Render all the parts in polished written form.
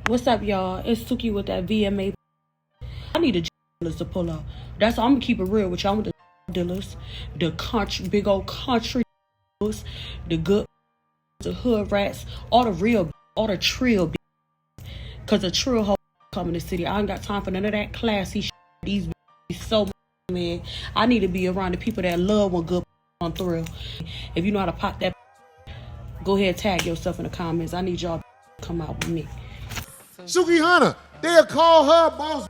What's up, y'all? It's Suki with that VMA. I need the dealers to pull up. That's all. I'm gonna keep it real with y'all. With the dealers, the country, big old country dealers, the good, the hood rats, all the real, all the trill. Cause the trill hoe come in the city. I ain't got time for none of that classy shit. These so man. I need to be around the people that love when good on thrill. If you know how to pop that, go ahead, tag yourself in the comments. I need y'all to come out with me. Sukihana, they'll call her boss.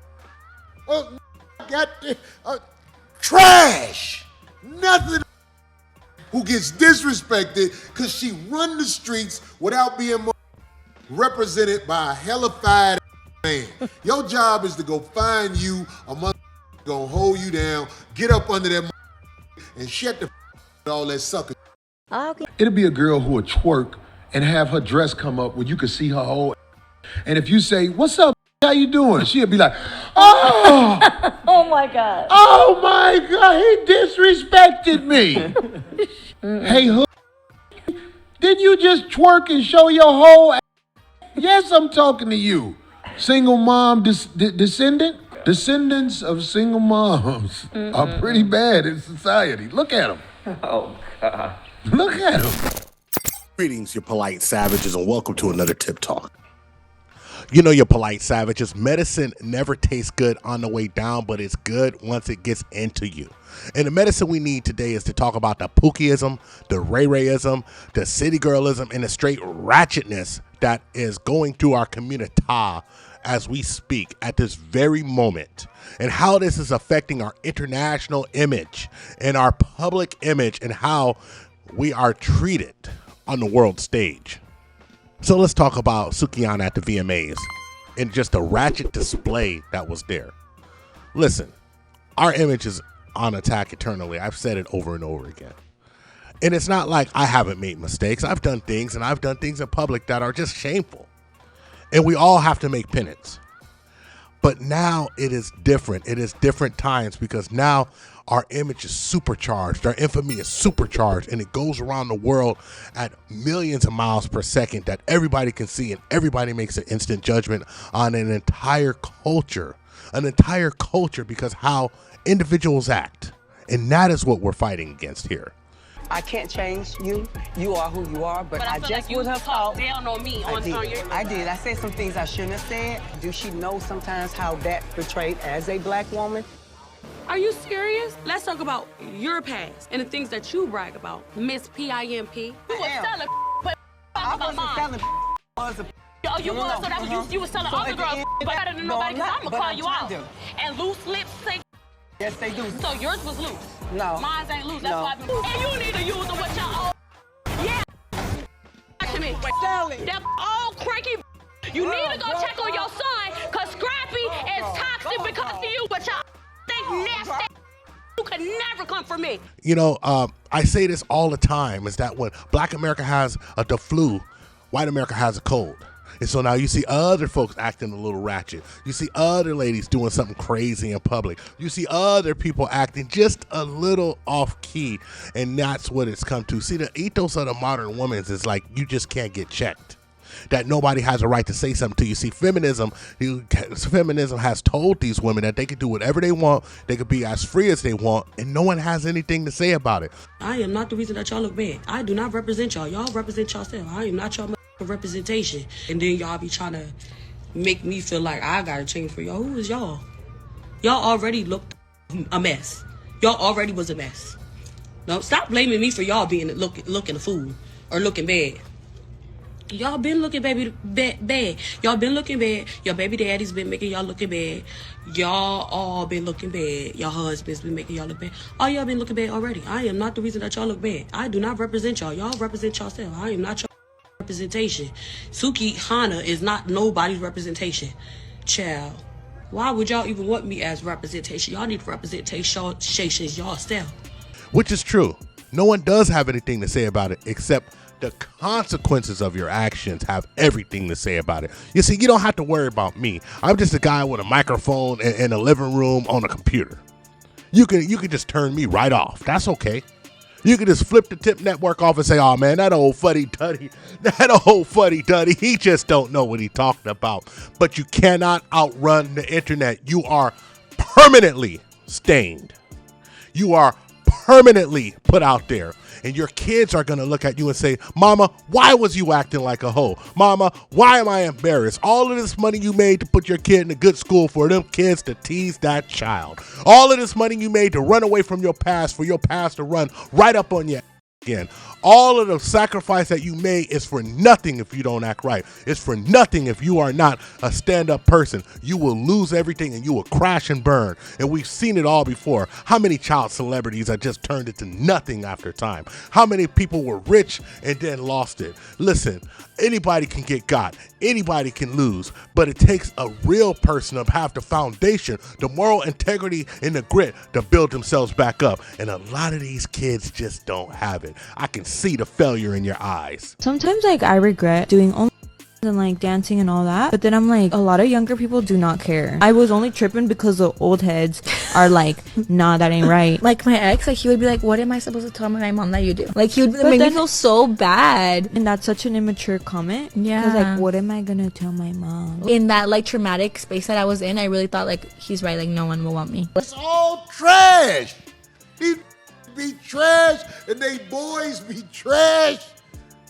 Trash. Nothing. Who gets disrespected because she run the streets without being represented by a hellified man. Your job is to go find you a mother gonna hold you down, get up under that and shut the all that sucker. Okay. It'll be a girl who would twerk and have her dress come up where you could see her whole. And if you say, "What's up? How you doing?" She'll be like, "Oh, Oh my God. oh my God, he disrespected me." Hey, hood, didn't you just twerk and show your whole? Yes, I'm talking to you. Single mom descendant? Descendants of single moms are pretty bad in society. Look at them. Oh God. Look at them. Greetings, you polite savages, and welcome to another Tip Talk. You know, you polite savages, medicine never tastes good on the way down, but it's good once it gets into you. And the medicine we need today is to talk about the Pookieism, the Ray Rayism, the City Girlism, and the straight ratchetness that is going through our community as we speak at this very moment, and how this is affecting our international image and our public image and how we are treated on the world stage. So let's talk about Sukihana at the VMAs and just the ratchet display that was there. Listen, our image is on attack eternally. I've said it over and over again. And it's not like I haven't made mistakes. I've done things, and I've done things in public that are just shameful. And we all have to make penance. But now it is different. It is different times because now our image is supercharged. Our infamy is supercharged, and it goes around the world at millions of miles per second that everybody can see, and everybody makes an instant judgment on an entire culture because how individuals act. And that is what we're fighting against here. I can't change you. You are who you are, but I feel just like would have thought. down on me I did. I said some things I shouldn't have said. Do she know sometimes how that portrayed as a black woman? Are you serious? Let's talk about your past and the things that you brag about, Miss PIMP. You was selling, but I wasn't selling. Oh, you was, so that was you was selling So other at the girls end, better than no, nobody, I'm because not, I'm going to but call I'm you trying out. to. And loose lips say, Yes, they do. so yours was loose. No. Mine ain't loose, that's No. why I've been, and you need to use them with your own. Yeah. Watch me. Selling. That old cranky. You need to go check on your son, because Scrappy is toxic because of you, but y'all think nasty. You could never come for me. You know, I say this all the time, is that when Black America has the flu, white America has a cold. And so now you see other folks acting a little ratchet. You see other ladies doing something crazy in public. You see other people acting just a little off key. And that's what it's come to. See, the ethos of the modern woman is like, you just can't get checked. That nobody has a right to say something to you. See, feminism has told these women that they can do whatever they want. They can be as free as they want. And no one has anything to say about it. I am not the reason that y'all look bad. I do not represent y'all. Y'all represent yourself. I am not your representation. And then y'all be trying to make me feel like I gotta change for y'all. Who is y'all? Y'all already looked a mess. Y'all already was a mess. No, stop blaming me for y'all being looking a fool or looking bad. Y'all been looking bad. Y'all been looking bad. Your baby daddy's been making y'all looking bad. Y'all all been looking bad. Your husband's been making y'all look bad. All y'all been looking bad already. I am not the reason that y'all look bad. I do not represent y'all. Y'all represent yourself. I am not your representation. Sukihana is not nobody's representation. Child, why would y'all even want me as representation? Y'all need representation yourself. Which is true. No one does have anything to say about it except the consequences of your actions have everything to say about it. You see, you don't have to worry about me. I'm just a guy with a microphone in a living room on a computer. You can just turn me right off. That's okay. You can just flip the Tip Network off and say, oh man, that old fuddy-duddy, he just don't know what he's talking about. But you cannot outrun the internet. You are permanently stained. You are permanently put out there. And your kids are going to look at you and say, Mama, why was you acting like a hoe? Mama, why am I embarrassed? All of this money you made to put your kid in a good school for them kids to tease that child. All of this money you made to run away from your past, for your past to run right up on you again. All of the sacrifice that you made is for nothing if you don't act right. It's for nothing if you are not a stand-up person. You will lose everything and you will crash and burn. And we've seen it all before. How many child celebrities have just turned into nothing after time? How many people were rich and then lost it? Listen, anybody can get got. Anybody can lose. But it takes a real person to have the foundation, the moral integrity, and the grit to build themselves back up. And a lot of these kids just don't have it. I can see the failure in your eyes. Sometimes like I regret doing only and like dancing and all that, but then I'm like, a lot of younger people do not care. I was only tripping because the old heads are like, nah, that ain't right. Like my ex, like he would be like, what am I supposed to tell my mom that you do? Like he would make me feel so bad. And that's such an immature comment. Yeah. Because like, what am I gonna tell my mom? In that like traumatic space that I was in, I really thought like, he's right, like no one will want me. It's all trash. These be trash and they boys be trash.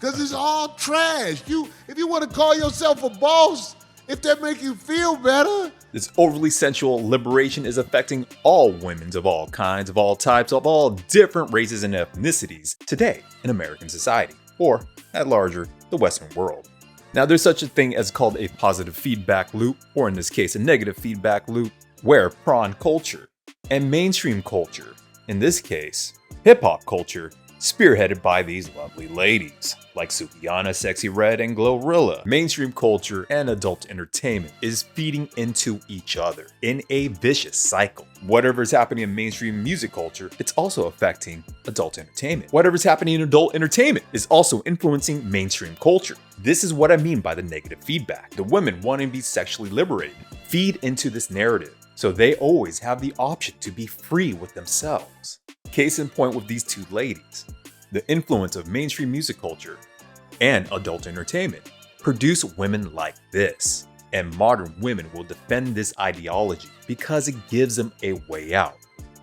Cause it's all trash. If you want to call yourself a boss, if that make you feel better. This overly sensual liberation is affecting all women of all kinds, of all types, of all different races and ethnicities today in American society, or at larger, the Western world. Now there's such a thing as called a positive feedback loop, or in this case a negative feedback loop, where prawn culture and mainstream culture, in this case, hip-hop culture, spearheaded by these lovely ladies, like Sukihana, Sexy Red, and Glorilla. Mainstream culture and adult entertainment is feeding into each other in a vicious cycle. Whatever's happening in mainstream music culture, it's also affecting adult entertainment. Whatever's happening in adult entertainment is also influencing mainstream culture. This is what I mean by the negative feedback. The women wanting to be sexually liberated feed into this narrative, so they always have the option to be free with themselves. Case in point with these two ladies, the influence of mainstream music culture and adult entertainment produce women like this. And modern women will defend this ideology because it gives them a way out,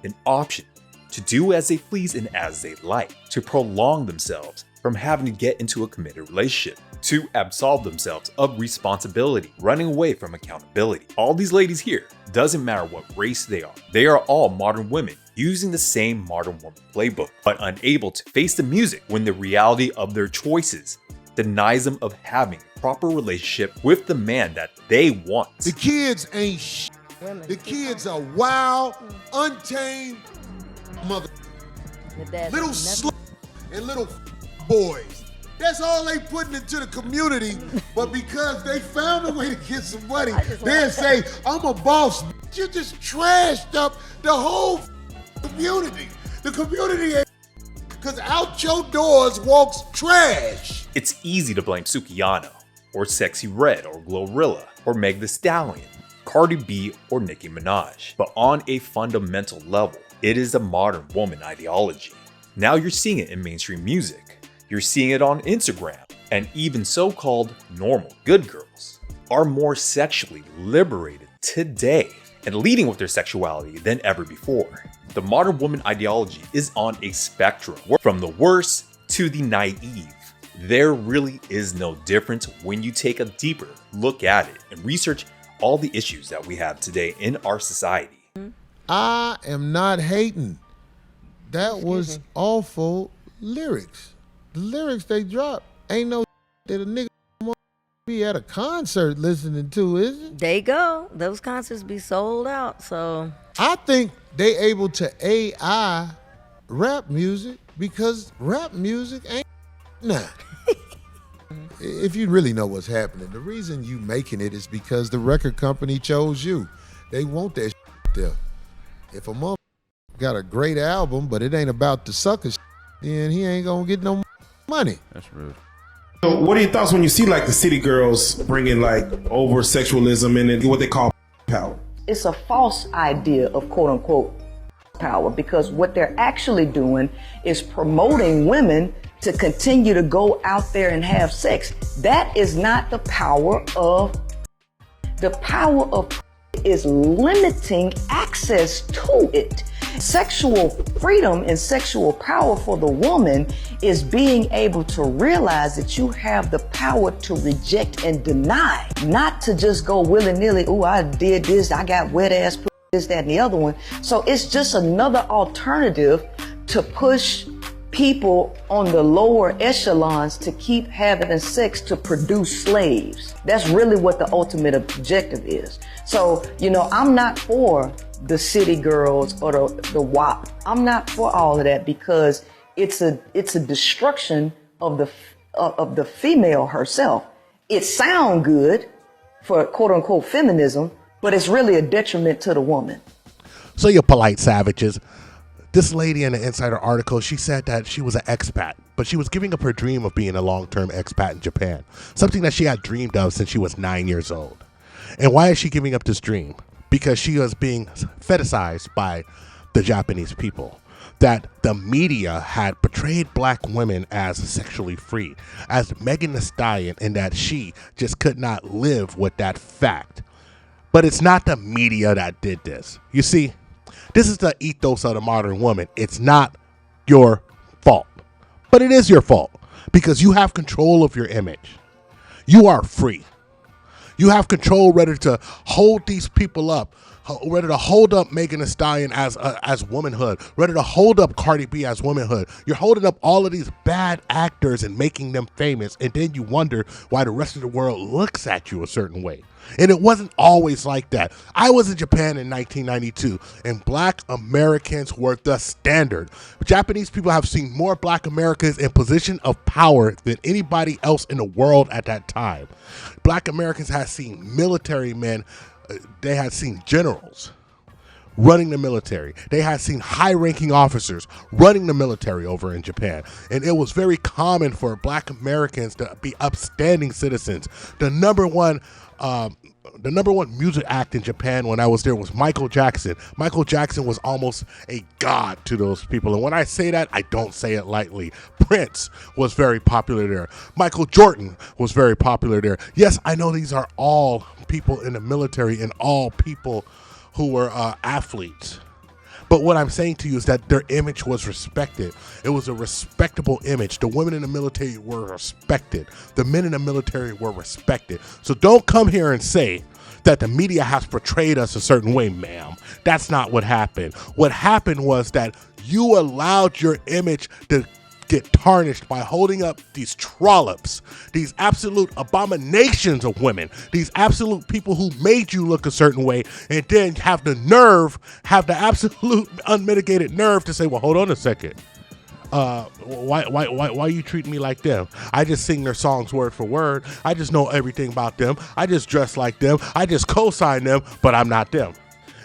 an option to do as they please and as they like, to prolong themselves from having to get into a committed relationship, to absolve themselves of responsibility, running away from accountability. All these ladies here, doesn't matter what race they are all modern women using the same modern woman playbook, but unable to face the music when the reality of their choices denies them of having a proper relationship with the man that they want. The kids ain't shit. The kids are wild, untamed mother, little slut and little boys. That's all they putting into the community, but because they found a way to get some money, they'll say, I'm a boss. You just trashed up the whole community. The community ain't, because out your doors walks trash. It's easy to blame Sukihana, or Sexy Red, or Glorilla, or Meg Thee Stallion, Cardi B, or Nicki Minaj. But on a fundamental level, it is a modern woman ideology. Now you're seeing it in mainstream music. You're seeing it on Instagram, and even so-called normal good girls are more sexually liberated today and leading with their sexuality than ever before. The modern woman ideology is on a spectrum, from the worst to the naive. There really is no difference when you take a deeper look at it and research all the issues that we have today in our society. I am not hating. That was awful lyrics. The lyrics they dropped ain't no that a nigga be at a concert listening to, is it? There you go. Those concerts be sold out, so. I think they able to AI rap music because rap music ain't nah. If you really know what's happening, the reason you making it is because the record company chose you. They want that there. If a mother got a great album, but it ain't about the sucker then he ain't gonna get no money. That's rude. So what are your thoughts when you see like the city girls bringing like over sexualism and what they call power? It's a false idea of quote unquote power, because what they're actually doing is promoting women to continue to go out there and have sex. That is not the power of. The power of is limiting access to it. Sexual freedom and sexual power for the woman is being able to realize that you have the power to reject and deny, not to just go willy-nilly, oh, I did this, I got wet ass, this, that, and the other one. So it's just another alternative to push people on the lower echelons to keep having sex to produce slaves. That's really what the ultimate objective is. So, you know, I'm not for the city girls or the WAP. I'm not for all of that, because it's a destruction of the female herself. It sounds good for quote unquote feminism, but it's really a detriment to the woman. So you polite savages. This lady in the Insider article, she said that she was an expat, but she was giving up her dream of being a long-term expat in Japan, something that she had dreamed of since she was 9 years old. And why is she giving up this dream? Because she was being fetishized by the Japanese people, that the media had portrayed black women as sexually free, as Megan Thee Stallion, and that she just could not live with that fact. But it's not the media that did this. You see, this is the ethos of the modern woman. It's not your fault, but it is your fault, because you have control of your image. You are free. You have control whether to hold these people up, whether to hold up Megan Thee Stallion as womanhood, whether to hold up Cardi B as womanhood. You're holding up all of these bad actors and making them famous, and then you wonder why the rest of the world looks at you a certain way. And it wasn't always like that. I was in Japan in 1992, and black Americans were the standard. Japanese people have seen more black Americans in position of power than anybody else in the world at that time. Black Americans had seen military men, they had seen generals running the military. They had seen high-ranking officers running the military over in Japan. And it was very common for black Americans to be upstanding citizens. The number one music act in Japan when I was there was Michael Jackson. Michael Jackson was almost a god to those people. And when I say that, I don't say it lightly. Prince was very popular there. Michael Jordan was very popular there. Yes, I know these are all people in the military and all people who were athletes. But what I'm saying to you is that their image was respected. It was a respectable image. The women in the military were respected. The men in the military were respected. So don't come here and say that the media has portrayed us a certain way, ma'am. That's not what happened. What happened was that you allowed your image to get tarnished by holding up these trollops, these absolute abominations of women, these absolute people who made you look a certain way, and then have the absolute unmitigated nerve to say, well, hold on a second. Why you treat me like them? I just sing their songs word for word. I just know everything about them. I just dress like them. I just co-sign them, but I'm not them.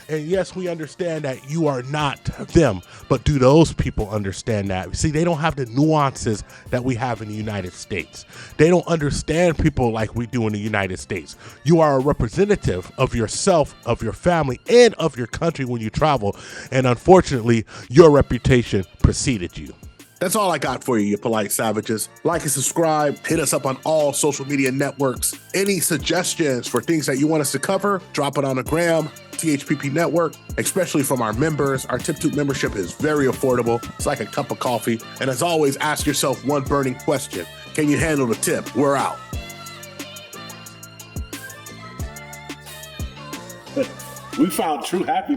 And yes, we understand that you are not them, but do those people understand that? See, they don't have the nuances that we have in the United States. They don't understand people like we do in the United States. You are a representative of yourself, of your family, and of your country when you travel, and unfortunately, your reputation preceded you. That's all I got for you, you polite savages. Like and subscribe. Hit us up on all social media networks. Any suggestions for things that you want us to cover, drop it on the gram, THPP Network, especially from our members. Our THPPtube membership is very affordable. It's like a cup of coffee. And as always, ask yourself one burning question. Can you handle the tip? We're out. We found true happiness